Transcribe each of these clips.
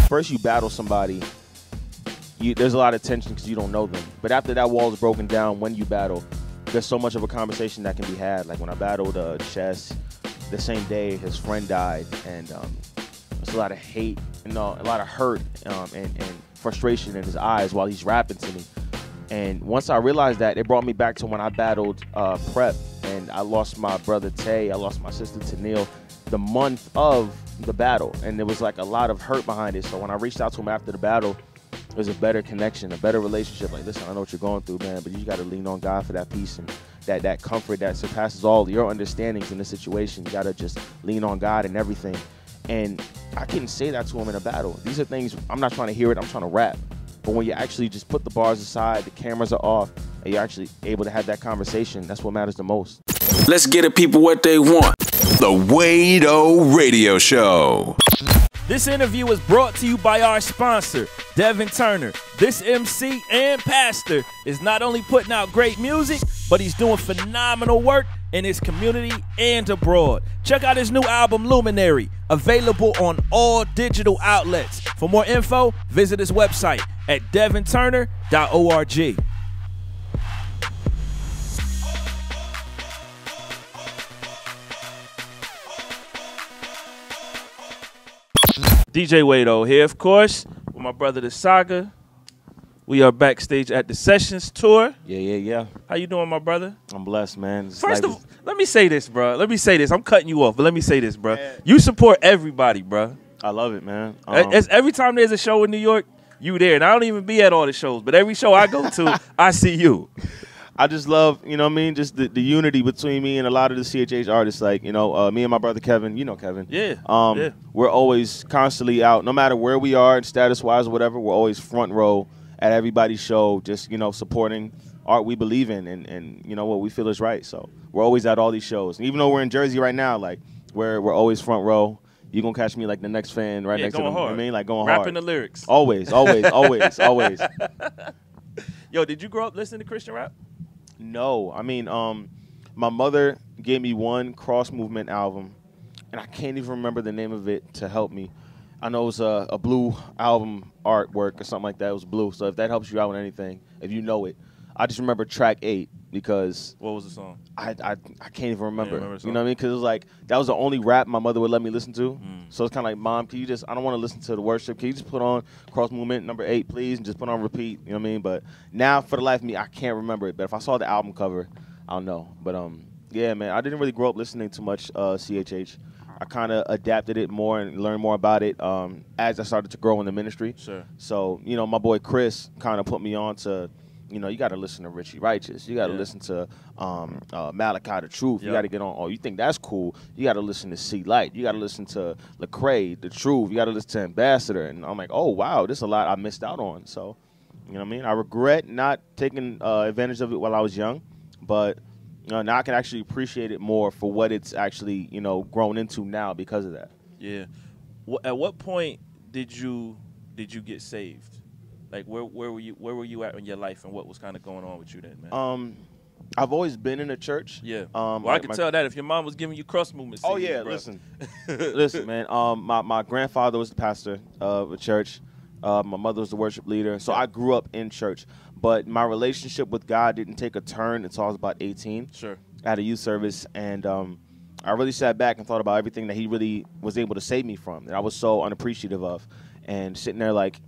First, you battle somebody. There's a lot of tension because you don't know them. But after that wall is broken down, when you battle, there's so much of a conversation that can be had. Like when I battled Chess, the same day his friend died, and there's a lot of hate, a lot of hurt and frustration in his eyes while he's rapping to me. And once I realized that, it brought me back to when I battled Prep, and I lost my brother Tay, I lost my sister Tennille, the month of the battle, and there was like a lot of hurt behind it. So when I reached out to him after the battle, it was a better connection, a better relationship. Like, listen, I know what you're going through, man, but you got to lean on God for that peace and that comfort that surpasses all your understandings in this situation. You got to just lean on God and everything. And I couldn't say that to him in a battle. These are things, I'm not trying to hear it, I'm trying to rap. But when you actually just put the bars aside, the cameras are off, and you're actually able to have that conversation, that's what matters the most. Let's get the people what they want. The Wade O Radio Show. This interview is brought to you by our sponsor, Devin Turner. This MC and pastor is not only putting out great music, but he's doing phenomenal work in his community and abroad. Check out his new album, Luminary, available on all digital outlets. For more info, visit his website at devinturner.org. DJ Wade O here, of course, with my brother The Saga. We are backstage at the Sessions tour. Yeah. How you doing, my brother? I'm blessed, man. First of all, let me say this, bro. Let me say this. I'm cutting you off, but let me say this, bro. Yeah. You support everybody, bro. I love it, man. Every time there's a show in New York, you there. And I don't even be at all the shows, but every show I go to, I see you. I just love, you know what I mean, just the unity between me and a lot of the CHH artists. Like, me and my brother Kevin, you know Kevin. Yeah. We're always constantly out, no matter where we are, status-wise or whatever, we're always front row at everybody's show, just, supporting art we believe in and what we feel is right. So we're always at all these shows. And even though we're in Jersey right now, like, we're always front row. You're going to catch me like the next fan right next to them. Hard. You know what I mean? Like going Rapping hard. the lyrics. Always. Yo, did you grow up listening to Christian rap? No. I mean, my mother gave me one Cross Movement album, and I can't even remember the name of it to help me. I know it was a blue album artwork or something like that. It was blue. So if that helps you out with anything, if you know it. I just remember track 8 because... What was the song? I can't even remember. You know what I mean? Because it was like, that was the only rap my mother would let me listen to. So it's kind of like, Mom, can you just... I don't want to listen to the worship. Can you just put on Cross Movement number 8, please, and just put on repeat? You know what I mean? But now, for the life of me, I can't remember it. But if I saw the album cover, I'll know. But yeah, man, I didn't really grow up listening to much CHH. I kind of adapted it more and learned more about it as I started to grow in the ministry. Sure. So, my boy Chris kind of put me on to... you got to listen to Richie Righteous. You got to listen to Malachi the Truth. You got to get on. Oh, you think that's cool? You got to listen to C Light. You got to listen to Lecrae, the Truth. You got to listen to Ambassador. And I'm like, oh wow, there's a lot I missed out on. So, you know what I mean? I regret not taking advantage of it while I was young, but now I can actually appreciate it more for what it's actually grown into now because of that. Yeah. At what point did you get saved? Like where were you at in your life, and what was kind of going on with you then, man? I've always been in a church. Yeah. Well, I can tell that if your mom was giving you Cross Movement CDs, Oh yeah, bro. listen, man. My grandfather was the pastor of a church. My mother was the worship leader. So I grew up in church, but my relationship with God didn't take a turn until I was about 18. Sure. At a youth service, and I really sat back and thought about everything that He really was able to save me from, that I was so unappreciative of, and sitting there like,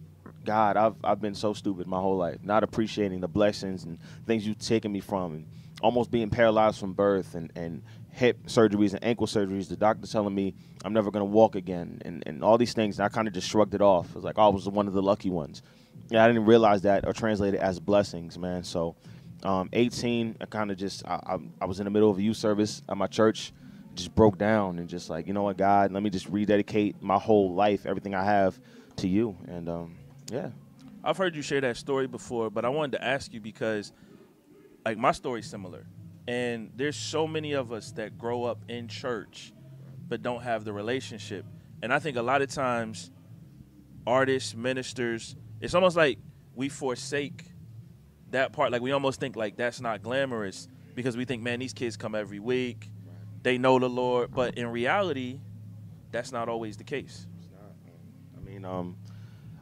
God, I've been so stupid my whole life, not appreciating the blessings and things you've taken me from, and almost being paralyzed from birth, and hip surgeries and ankle surgeries, the doctor telling me I'm never going to walk again, and all these things, and I kind of just shrugged it off. It was like, oh, I was one of the lucky ones. Yeah, I didn't realize that or translate it as blessings, man. So 18, I kind of just, I was in the middle of a youth service at my church, just broke down and just like, you know what, God, let me just rededicate my whole life, everything I have to you. And yeah. I've heard you share that story before, but I wanted to ask you because, like, my story's similar. And there's so many of us that grow up in church but don't have the relationship. And I think a lot of times artists, ministers, it's almost like we forsake that part. Like, we almost think, like, that's not glamorous because we think, man, these kids come every week. They know the Lord. But in reality, that's not always the case. I mean, And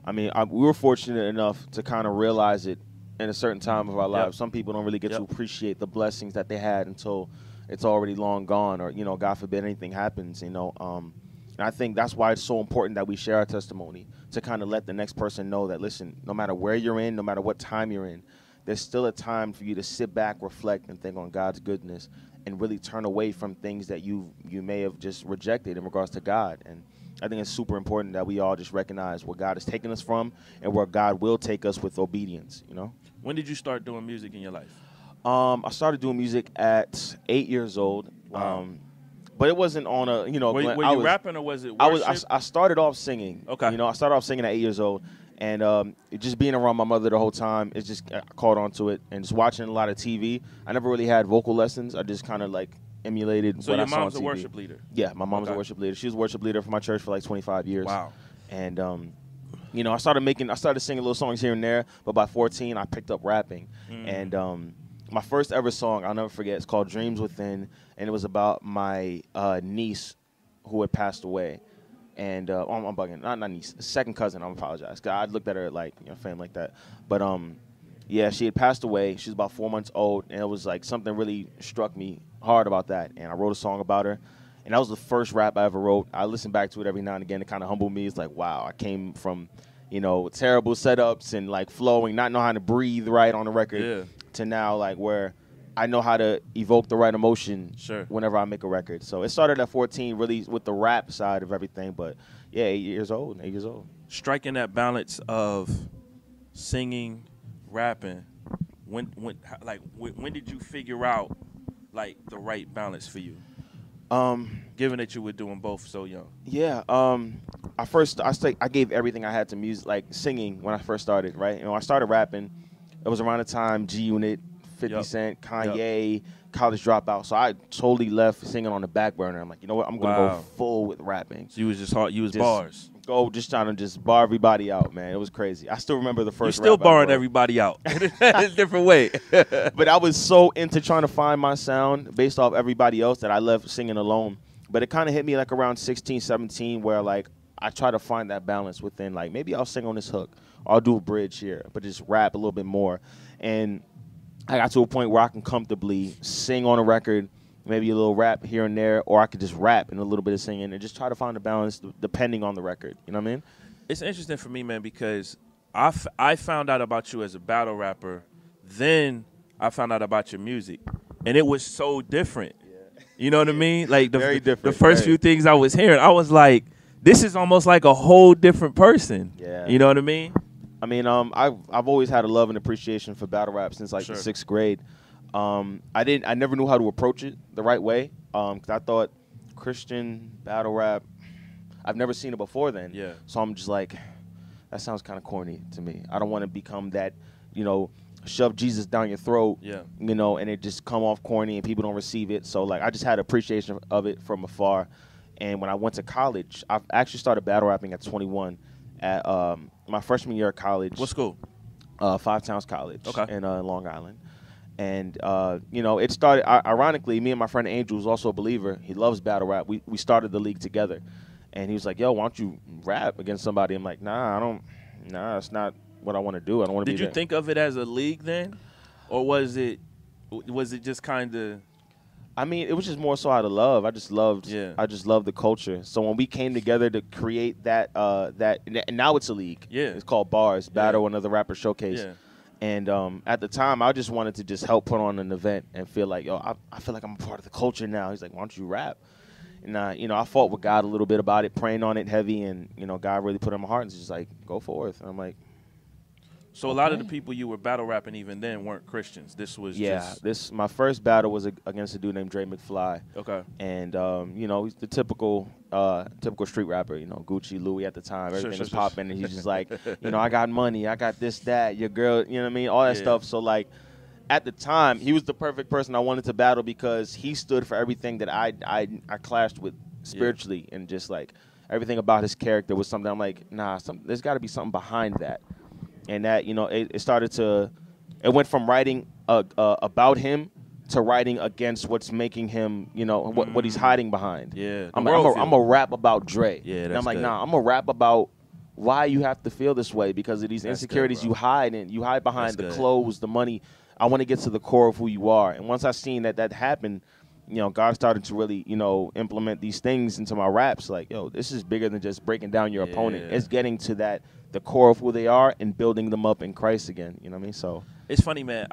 I mean, we were fortunate enough to kind of realize it in a certain time of our lives. Some people don't really get to appreciate the blessings that they had until it's already long gone, or God forbid anything happens. And I think that's why it's so important that we share our testimony, to kind of let the next person know that, listen, no matter where you're in, no matter what time you're in, there's still a time for you to sit back, reflect, and think on God's goodness, and really turn away from things that you may have just rejected in regards to God. And I think it's super important that we all just recognize where God has taken us from and where God will take us with obedience. When did you start doing music in your life? I started doing music at 8 years old. Wow. But it wasn't on a, Were you rapping, or was it worship? I started off singing. Okay. I started off singing at 8 years old. And just being around my mother the whole time, I caught on to it. And just watching a lot of TV. I never really had vocal lessons. I just kind of emulated what I saw on TV. So your mom's a worship leader? Yeah, my mom's a worship leader. She was a worship leader for my church for 25 years. Wow. And, I started singing little songs here and there. But by 14, I picked up rapping. And my first ever song, I'll never forget, it's called Dreams Within. And it was about my niece who had passed away. And I'm bugging, not niece, second cousin. I apologize. I looked at her family like that. But she had passed away. She was about 4 months old, and it was something really struck me hard about that. And I wrote a song about her, and that was the first rap I ever wrote. I listen back to it every now and again to kind of humble me. It's wow, I came from terrible setups and flowing, not know how to breathe right on the record, to now where I know how to evoke the right emotion whenever I make a record. So it started at 14, really with the rap side of everything. But 8 years old. Striking that balance of singing, rapping. When did you figure out the right balance for you? Given that you were doing both so young. Yeah. I gave everything I had to music, singing when I first started. Right. I started rapping. It was around the time G Unit, 50 Cent, Kanye, College Dropout. So I totally left singing on the back burner. I'm you know what? I'm going to go full with rapping. So you was just bars. Just trying to bar everybody out, man. It was crazy. I still remember the first rap. You're still barring everybody out in a different way. But I was so into trying to find my sound based off everybody else that I left singing alone. But it kind of hit me around 16, 17 where I try to find that balance within maybe I'll sing on this hook. Or I'll do a bridge here, but just rap a little bit more. And I got to a point where I can comfortably sing on a record, maybe a little rap here and there, or I could just rap and a little bit of singing and just try to find a balance depending on the record. You know what I mean? It's interesting for me, man, because I found out about you as a battle rapper. Then I found out about your music, and it was so different. Yeah. You know what I mean? Very different. The first few things I was hearing, I was like, this is almost like a whole different person. Yeah. You know what I mean? I mean, I've always had a love and appreciation for battle rap since the 6th grade. I never knew how to approach it the right way because I thought Christian battle rap, I've never seen it before then. Yeah. So I'm just that sounds kind of corny to me. I don't want to become that, shove Jesus down your throat, and it just come off corny and people don't receive it. So I just had appreciation of it from afar. And when I went to college, I actually started battle rapping at 21 at my freshman year of college. What school? Five Towns College in Long Island. And, it started, ironically, me and my friend Angel, who's also a believer, he loves battle rap. We started the league together. And he was like, yo, why don't you rap against somebody? I'm like, nah, that's not what I want to do. I don't want to be Did you think of it as a league then? Or was it just kind of... I mean, it was just more so out of love. I just loved the culture. So when we came together to create that, and now it's a league. Yeah. It's called Bars, Battle Another Rapper Showcase. Yeah. And at the time, I just wanted to just help put on an event and feel like, I feel like I'm a part of the culture now. He's like, why don't you rap? And, I fought with God a little bit about it, praying on it heavy, and, God really put it in my heart and just like, go forth. And I'm like, so a lot of the people you were battle rapping even then weren't Christians. This was my first battle was against a dude named Dre McFly. Okay. And he's the typical street rapper. Gucci, Louis at the time, everything was popping, and he's just like, I got money, I got this, that, your girl, you know what I mean, all that stuff. So at the time, he was the perfect person I wanted to battle because he stood for everything that I clashed with spiritually, and just everything about his character was something I'm like, nah, there's got to be something behind that. And that, it started to, it went from writing about him to writing against what's making him, what he's hiding behind. Yeah. I'm a rap about Dre. Yeah, that's and I'm like, good. nah, I'm a rap about why you have to feel this way because of these That's insecurities good, you hide and you hide behind That's the good. clothes, the money. I want to get to the core of who you are. And once I seen that happened, God started to really, implement these things into my raps. Like, yo, this is bigger than just breaking down your opponent. Yeah. It's getting to the core of who they are and building them up in Christ again. You know what I mean? So It's funny, man.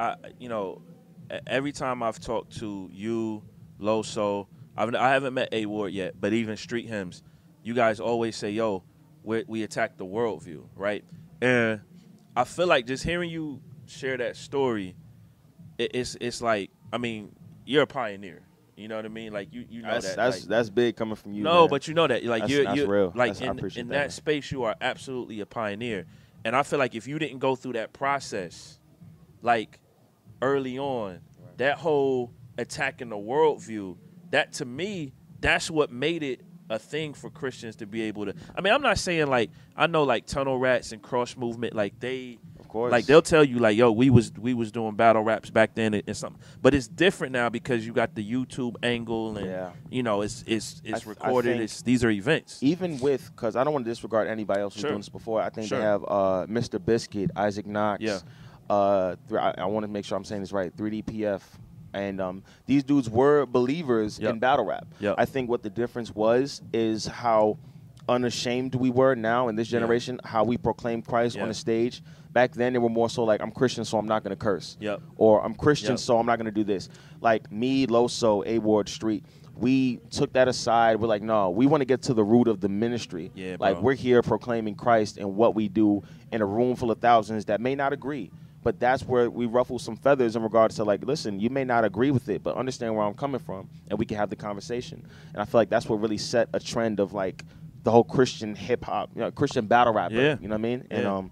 Every time I've talked to you, Loso, I haven't met A Ward yet, but even Street Hymns, you guys always say, yo, we attack the worldview, right? And I feel like just hearing you share that story, it's like, I mean, you're a pioneer. You know what I mean? Like you know that's big coming from you. No, man. but you know that, like that's real. Like I appreciate in that, that man. space, you are absolutely a pioneer. And I feel like if you didn't go through that process, like early on, that whole attacking the worldview, that to me, that's what made it a thing for Christians to be able to. I mean, I'm not saying like I know like Tunnel Rats and Cross Movement, like they. Of course. Like they'll tell you like, yo, we was doing battle raps back then and something, but it's different now because you got the YouTube angle and it's recorded. think These are events. Even with, because I don't want to disregard anybody else who's Sure. doing this before. I think Sure. they have Mr. Biscuit, Isaac Knox. Yeah. I want to make sure I'm saying this right. 3DPF. And these dudes were believers Yep. in battle rap. Yep. I think what the difference is how unashamed we were now in this generation, how we proclaim Christ Yeah. on the stage. Back then, they were more so like, I'm Christian, so I'm not going to curse. Yep. Or I'm Christian, Yep. so I'm not going to do this. Like me, Loso, A Ward, Street, we took that aside. We're like, no, we want to get to the root of the ministry. Yeah, like bro. we're here proclaiming Christ and what we do in a room full of thousands that may not agree. But that's where we ruffle some feathers in regards to like, listen, you may not agree with it, but understand where I'm coming from, and we can have the conversation. And I feel like that's what really set a trend of like the whole Christian hip hop, Christian battle rapper. Yeah. You know what I mean? Yeah.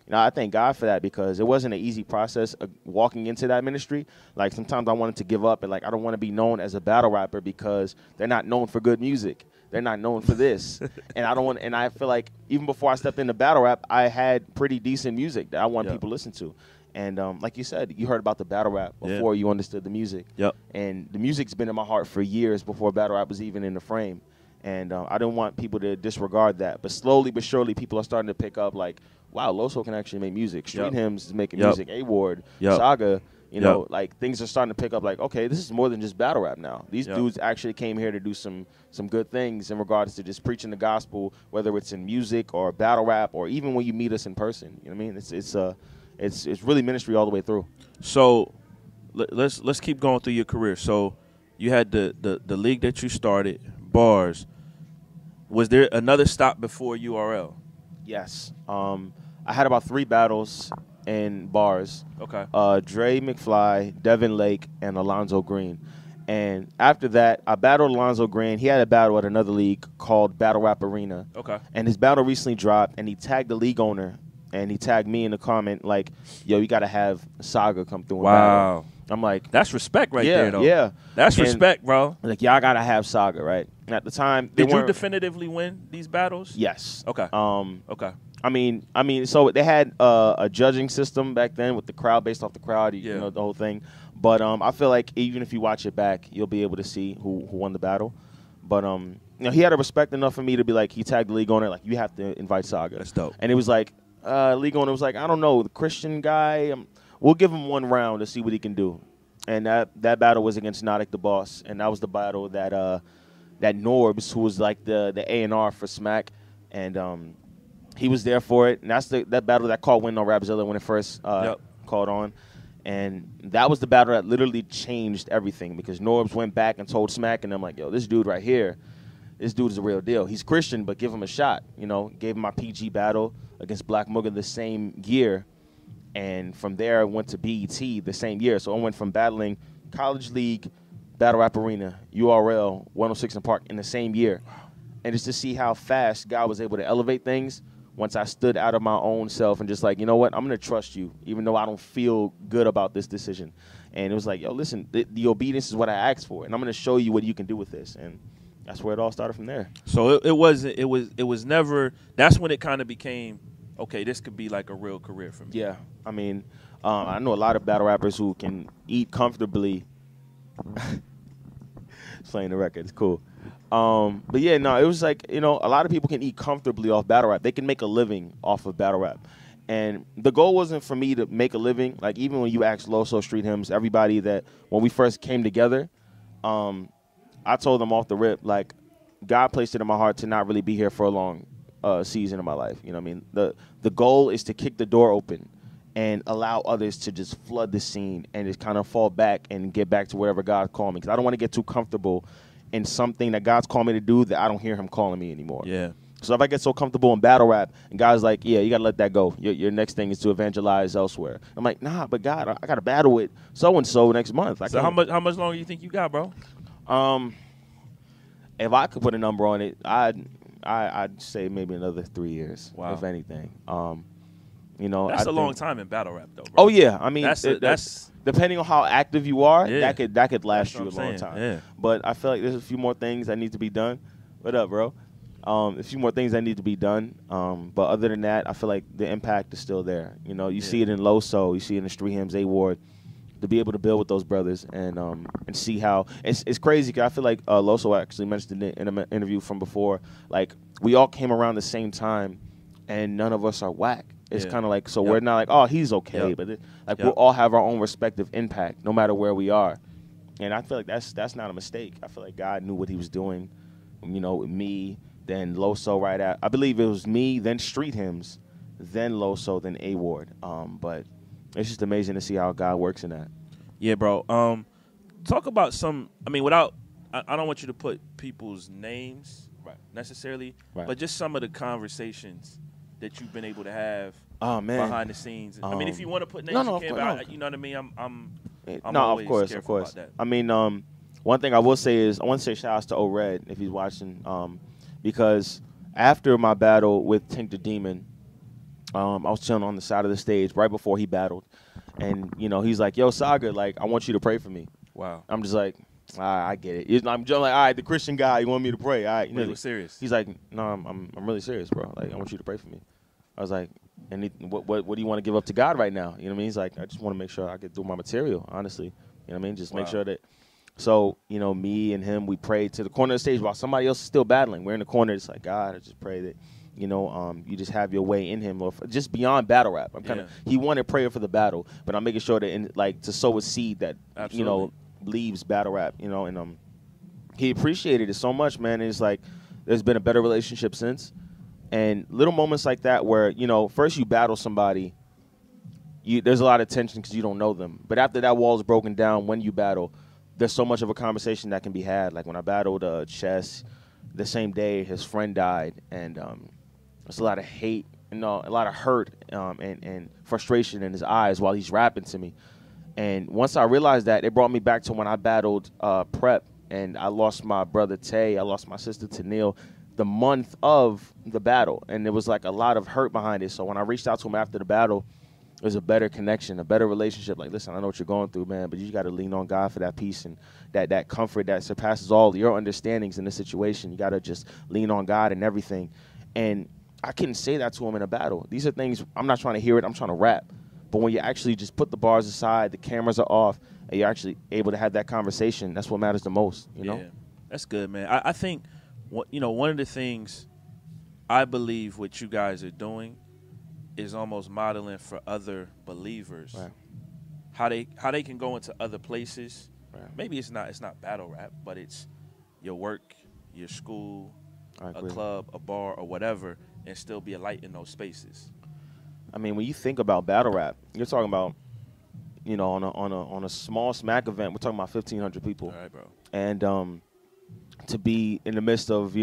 And I thank God for that because it wasn't an easy process walking into that ministry. Like sometimes I wanted to give up and like I don't want to be known as a battle rapper because they're not known for good music. They're not known for this. And I don't want. And I feel like even before I stepped into battle rap, I had pretty decent music that I want Yep. people to listen to. And like you said, you heard about the battle rap before you understood the music. Yep. And the music's been in my heart for years before battle rap was even in the frame. And I didn't want people to disregard that. But slowly but surely, people are starting to pick up like, wow, Loso can actually make music. Street Yep. Hymns is making Yep. music. A Ward, Yep. Saga, Yep. like things are starting to pick up like, okay, this is more than just battle rap now. These Yep. dudes actually came here to do some good things in regards to just preaching the gospel, whether it's in music or battle rap or even when you meet us in person. You know what I mean? It's really ministry all the way through. So let's keep going through your career. So you had the league that you started, Bars. Was there another stop before URL? Yes. I had about 3 battles in Bars. Okay. Dre McFly, Devin Lake, and Alonzo Green. And after that, I battled Alonzo Green. He had a battle at another league called Battle Rap Arena. Okay. And his battle recently dropped, and he tagged the league owner, and he tagged me in the comment like, yo, you got to have Saga come through and battle. I'm like, That's respect right there, though. Yeah. That's And, respect, bro. like, y'all got to have Saga, right? And at the time, they Did you weren't- definitively win these battles? Yes. Okay. Okay. I mean, so they had a judging system back then with the crowd, based off the crowd, you Yeah. know, the whole thing. But I feel like even if you watch it back, you'll be able to see who won the battle. But he had a respect enough for me to be like, he tagged the league owner, like, you have to invite Saga. That's dope. And it was like, league owner was like, I don't know, the Christian guy, we'll give him one round to see what he can do. And that battle was against Notic the Boss, and that was the battle that Norbs, who was like the A&R for Smack, and he was there for it. And that's that battle that called Win on Rapzilla when it first called on. And that was the battle that literally changed everything because Norbs went back and told Smack, and I'm like, yo, this dude right here, this dude is a real deal. He's Christian, but give him a shot. Gave him my PG battle against Black Mugga the same year. And from there, I went to BET the same year. So I went from battling College League, Battle Rap Arena, URL, 106 in Park in the same year. And just to see how fast God was able to elevate things once I stood out of my own self and just like, you know what, I'm going to trust you, even though I don't feel good about this decision. And it was like, yo, listen, the obedience is what I asked for, and I'm going to show you what you can do with this. And that's where it all started from there. So it was never. That's when it kind of became, okay, this could be like a real career for me. Yeah, I mean, I know a lot of battle rappers who can eat comfortably. Playing the record, it's cool. But yeah, no, it was like, a lot of people can eat comfortably off battle rap. They can make a living off of battle rap. And the goal wasn't for me to make a living. Like, even when you asked Loso, Street Hymns, everybody that when we first came together, I told them off the rip, like, God placed it in my heart to not really be here for a long season of my life. You know what I mean? The goal is to kick the door open and allow others to just flood the scene and just kind of fall back and get back to wherever God called me. Because I don't want to get too comfortable in something that God's called me to do that I don't hear him calling me anymore. Yeah. So if I get so comfortable in battle rap and God's like, yeah, you got to let that go. Your next thing is to evangelize elsewhere. I'm like, nah, but God, I got to battle with so-and-so next month. So how much longer you think you got, bro? If I could put a number on it, I'd say maybe another 3 years, if anything. That's a long time in battle rap, though, bro. Oh, yeah. I mean, that's depending on how active you are, yeah. that could last you a long saying. time. Yeah. But I feel like there's a few more things that need to be done. What up, bro? A few more things that need to be done. But other than that, I feel like the impact is still there. You see it in Loso, you see it in Street Hymns, A-Ward, to be able to build with those brothers and see how it's crazy. Cause I feel like Loso actually mentioned it in an interview from before. Like, we all came around the same time, and none of us are whack. It's kind of like, so we're not like, oh, he's okay, but we all have our own respective impact, no matter where we are. And I feel like that's not a mistake. I feel like God knew what he was doing, with me, then Loso right at. I believe it was me, then Street Hymns, then Loso, then A-Ward. But it's just amazing to see how God works in that. Yeah, bro. Talk about I don't want you to put people's names necessarily, but just some of the conversations that you've been able to have behind the scenes. I mean, if you want to put names, you can, but you know what I mean? I'm always of course. about that. I mean, one thing I will say is I want to say shout outs to O-Red if he's watching, because after my battle with Tink the Demon, I was chilling on the side of the stage right before he battled, and he's like, "Yo, Saga, like, I want you to pray for me." Wow. I'm just like, I get it. I'm just like, all right, the Christian guy, you want me to pray? All right, He was serious. He's like, no, I'm really serious, bro. Like, I want you to pray for me. I was like, and what do you want to give up to God right now? You know what I mean? He's like, I just want to make sure I get through my material, honestly. You know what I mean? Just make sure that. So, me and him, we prayed to the corner of the stage while somebody else is still battling. We're in the corner. It's like, God, I just pray that, you just have your way in him, or just beyond battle rap. He wanted prayer for the battle, but I'm making sure that, to sow a seed that, Absolutely. leaves battle rap, and he appreciated it so much, man. And it's like there's been a better relationship since, and little moments like that where first you battle somebody, there's a lot of tension because you don't know them, but after that wall is broken down, when you battle, there's so much of a conversation that can be had. Like when I battled Chess, the same day his friend died, and there's a lot of hate, a lot of hurt and frustration in his eyes while he's rapping to me. And once I realized that, it brought me back to when I battled Prep, and I lost my brother Tay, I lost my sister Tanil, the month of the battle, and there was like a lot of hurt behind it. So when I reached out to him after the battle, it was a better connection, a better relationship. Like, listen, I know what you're going through, man, but you got to lean on God for that peace and that comfort that surpasses all your understandings in this situation. You got to just lean on God and everything. And I couldn't say that to him in a battle. These are things, I'm not trying to hear it, I'm trying to rap. But when you actually just put the bars aside, the cameras are off, and you're actually able to have that conversation, that's what matters the most, Yeah, that's good, man. I think, one of the things I believe what you guys are doing is almost modeling for other believers how they can go into other places. Right. Maybe it's not battle rap, but it's your work, your school, a club, a bar, or whatever, and still be a light in those spaces. I mean, when you think about battle rap, you're talking about, on a small smack event, we're talking about 1,500 people. All right, bro. And to be in the midst of,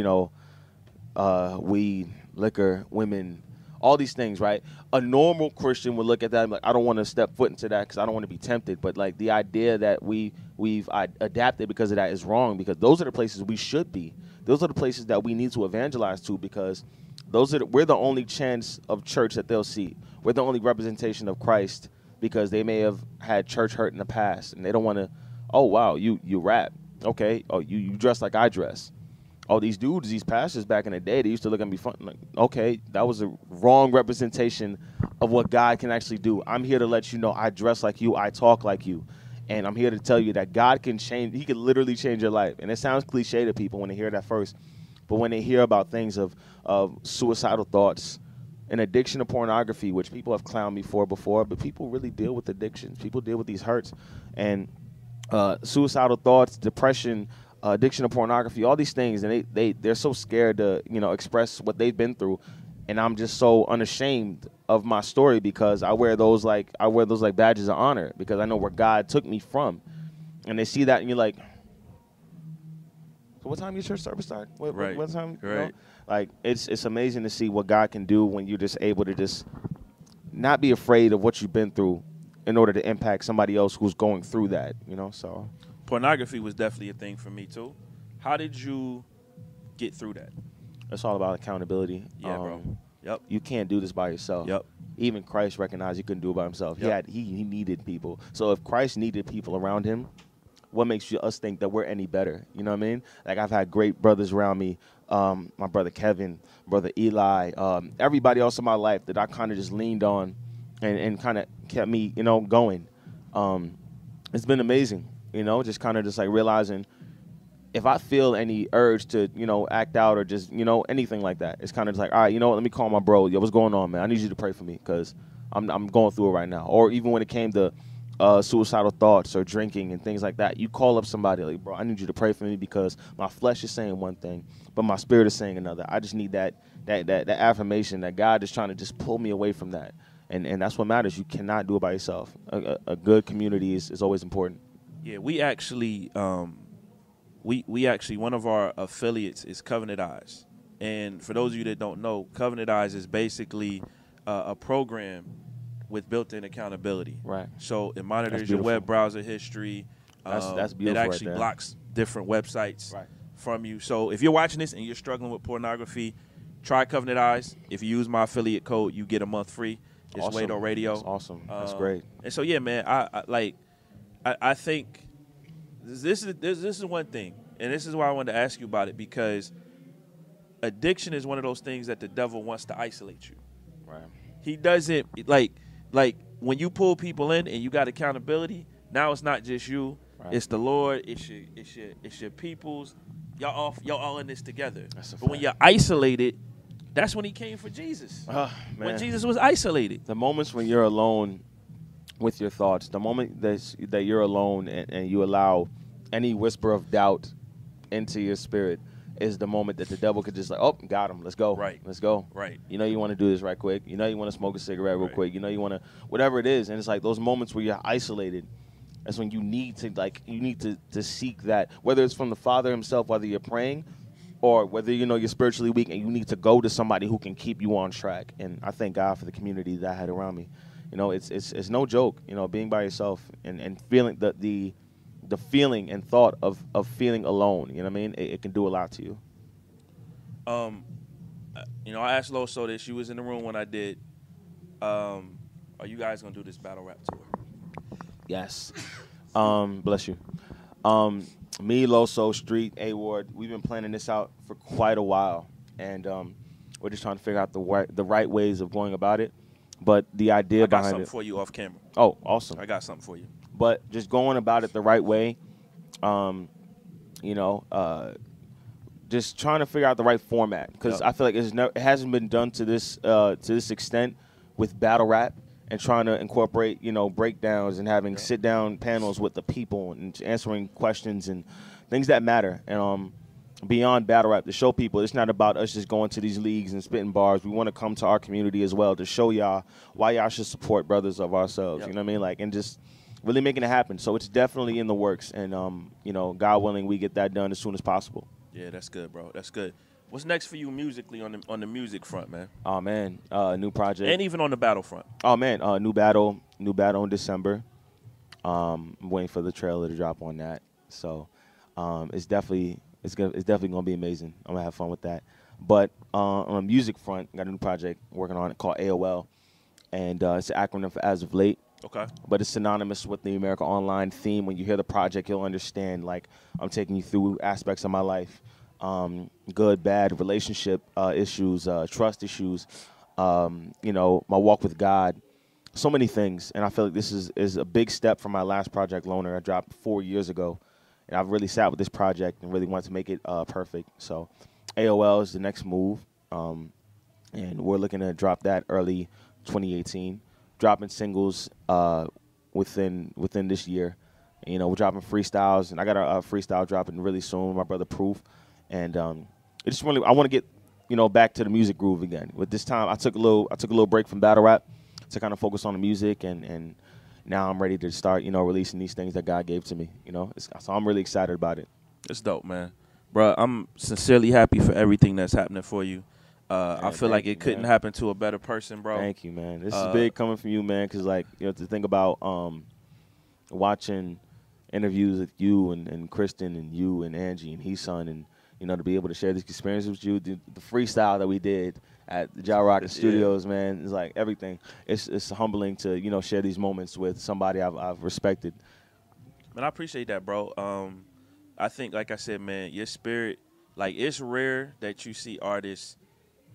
weed, liquor, women, all these things, right? A normal Christian would look at that and be like, I don't want to step foot into that because I don't want to be tempted. But like the idea that we've adapted because of that is wrong, because those are the places we should be. Those are the places that we need to evangelize to, because we're the only chance of church that they'll see. We're the only representation of Christ, because they may have had church hurt in the past and they don't want to, oh, wow, you rap. Okay. Oh, you dress like I dress. Oh, these dudes, these pastors back in the day, they used to look at me funny. Like, okay, that was a wrong representation of what God can actually do. I'm here to let you know I dress like you, I talk like you. And I'm here to tell you that God can change. He can literally change your life. And it sounds cliche to people when they hear that first. But when they hear about things of suicidal thoughts, an addiction to pornography, which people have clowned me for before, but people really deal with addictions. People deal with these hurts. And suicidal thoughts, depression, addiction to pornography, all these things. And they're so scared to, express what they've been through. And I'm just so unashamed of my story because I wear those like badges of honor because I know where God took me from. And they see that and you're like, so what time your church service start? What time? Right. Like it's amazing to see what God can do when you're just able to just not be afraid of what you've been through in order to impact somebody else who's going through that, so. Pornography was definitely a thing for me too. How did you get through that? It's all about accountability. Yeah, bro. Yep. You can't do this by yourself. Yep. Even Christ recognized he couldn't do it by himself. Yep. He needed people. So if Christ needed people around him, what makes us think that we're any better? You know what I mean? Like I've had great brothers around me. My brother Kevin, brother Eli, everybody else in my life that I kind of just leaned on and kind of kept me, going. It's been amazing, just kind of just like realizing if I feel any urge to, act out or just, anything like that, it's kind of just like, all right, let me call my bro. Yo, what's going on, man? I need you to pray for me because I'm going through it right now. Or even when it came to suicidal thoughts or drinking and things like that, you call up somebody like, bro, I need you to pray for me because my flesh is saying one thing, but my spirit is saying another. I just need that affirmation that God is trying to just pull me away from that. And that's what matters. You cannot do it by yourself. A good community is always important. Yeah, we actually one of our affiliates is Covenant Eyes. And for those of you that don't know, Covenant Eyes is basically a program with built-in accountability. Right. So it monitors your web browser history. That's beautiful. It actually right there. blocks different websites right. from you. So if you're watching this and you're struggling with pornography, try Covenant Eyes. If you use my affiliate code, you get a month free. It's awesome. Wado Radio. That's awesome. That's great. And so yeah, man, I think this is one thing, and this is why I wanted to ask you about it, because addiction is one of those things that the devil wants to isolate you. Right. He doesn't like when you pull people in and you got accountability. Now it's not just you; right. It's the Lord. It's your peoples. Y'all all in this together. But when you're isolated, that's when he came for Jesus. When Jesus was isolated. The moments when you're alone with your thoughts, the moment that you're alone and you allow any whisper of doubt into your spirit is the moment that the devil could just like, oh, got him. Let's go. Right. Let's go. Right. You want to do this right quick. You want to smoke a cigarette real right. quick. You want to, whatever it is. And it's like those moments where you're isolated. That's when you need to seek that, whether it's from the Father himself, whether you're praying or whether, you're spiritually weak and you need to go to somebody who can keep you on track. And I thank God for the community that I had around me. It's no joke, being by yourself and feeling the feeling and thought of feeling alone. You know what I mean? It can do a lot to you. I asked Loso this. She was in the room when I did. Are you guys going to do this battle rap tour? Yes. Bless you. Me, Loso, Street, A-Ward, we've been planning this out for quite a while. And we're just trying to figure out the right ways of going about it. But the idea behind it. I got something for you off camera. Oh, awesome. I got something for you. But just going about it the right way, just trying to figure out the right format. Because I feel like it hasn't been done to this extent with battle rap and trying to incorporate, breakdowns and having sit-down panels with the people and answering questions and things that matter. And beyond battle rap, to show people it's not about us just going to these leagues and spitting bars. We want to come to our community as well to show y'all why y'all should support brothers of ourselves. Yep. You know what I mean? Like, and just really making it happen. So it's definitely in the works. And, God willing, we get that done as soon as possible. Yeah, that's good, bro. That's good. What's next for you musically on the music front, man? Oh, man. New project. And even on the battle front. Oh, man. New battle in December. I'm waiting for the trailer to drop on that. So it's definitely going to be amazing. I'm going to have fun with that. But on the music front, got a new project working on it called AOL. And it's an acronym for As of Late. Okay. But it's synonymous with the America Online theme. When you hear the project, you'll understand, like, I'm taking you through aspects of my life, good, bad, relationship issues, trust issues, my walk with God. so many things, and I feel like this is a big step from my last project, Loner. I dropped 4 years ago, and I've really sat with this project and really wanted to make it perfect. So AOL is the next move, and we're looking to drop that early 2018. Dropping singles within this year. And, you know, we're dropping freestyles, and I got a freestyle dropping really soon. My brother Proof, and I want to get, you know, back to the music groove again. With this time, I took a little break from battle rap to kind of focus on the music, and now I'm ready to start, you know, releasing these things that God gave to me. You know, so I'm really excited about it. It's dope, man. Bro, I'm sincerely happy for everything that's happening for you. I feel like it couldn't happen to a better person, bro. Thank you, man. This is big coming from you, man, because, like, you know, to think about watching interviews with you and Kristen and you and Angie and Heesun, and, you know, to be able to share these experiences with you, the freestyle that we did at the Ja Rocket Studios, man, is like everything. It's humbling to, you know, share these moments with somebody I've respected. Man, I appreciate that, bro. I think, like I said, man, your spirit, like, it's rare that you see artists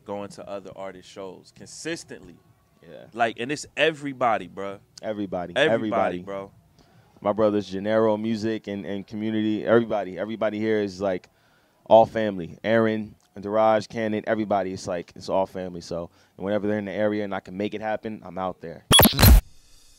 going to other artist shows consistently. Yeah. Like, and it's everybody, bro. Everybody, bro. My brothers, Gennaro Music and Community, everybody here is like all family. Aaron, Daraj, Cannon, everybody. It's like it's all family. So whenever they're in the area and I can make it happen, I'm out there.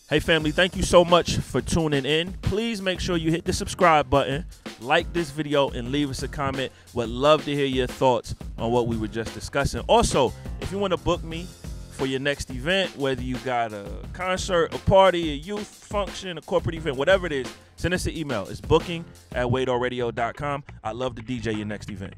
Hey, family, thank you so much for tuning in. Please make sure you hit the subscribe button, like this video, and leave us a comment. Would love to hear your thoughts on what we were just discussing. Also, if you want to book me for your next event, whether you got a concert, a party, a youth function, a corporate event, whatever it is, send us an email. It's booking@wadeoradio.com. I'd love to DJ your next event.